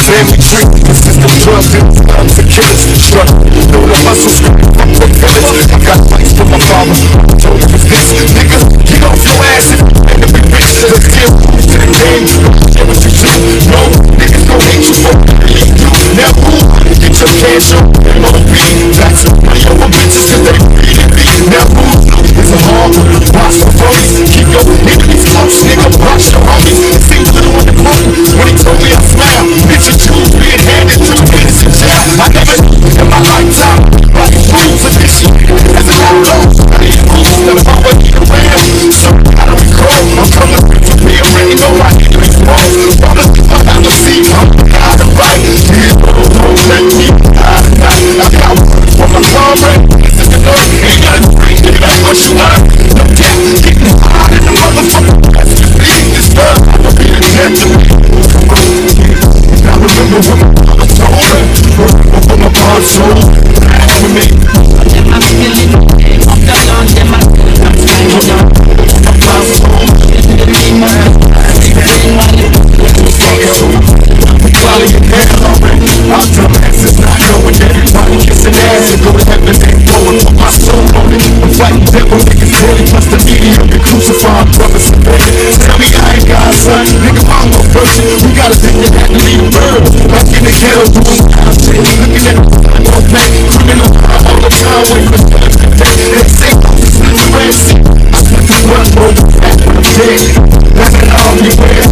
Family tree, consist of drug dealers, thugs and killers. Truck, know the muscle scream from the village. I got lights for my father, told him it's this. Nigga, get off your ass and be rich. Let's deal to the game, share what you do. No, niggas gon' hate you for you. Now who? Get your cash up and no beat. That's money over bitches cause they breed it. Now who? It's a hard one, watch the phonies. Keep your enemies close, nigga, watch your homies. Sing a little on the quote, when he told me I smile. Bitch, being handed to an innocent child. I never in my lifetime like rules of this shit. As an outlaw, I need rules that I'm always around. So I don't recall, I'm from the roots of being ready, know I need to explore. Brothers, I'm out to see, I'm out to fight. These little don't let me die tonight. I got work for my comrade. This is the Lord, ain't nothing free, nigga, that's what you learn. No doubt, getting hard in the motherfucker. As you leave this world, I will be the death to me. I remember when my told her, when my heart sold, with me. I'm feeling I'm done on them, I'm trying to I'm house home, in the name of everything I live with I'm quality hell already. Our dumb asses not knowing everybody kissing ass and go to heaven and going for my soul on it. I'm fighting devil niggas daily, plus the media be crucifying brothers and brothers. Tell me I ain't got a son, nigga, I'm no virgin. We gotta think that had to leave the world. Like in the ghetto, doing wild shit. Looking at the no pay, criminal all the time, waiting for the day. They say, this is the red shit. I took this one road back when I'm dead. That's an all you wear.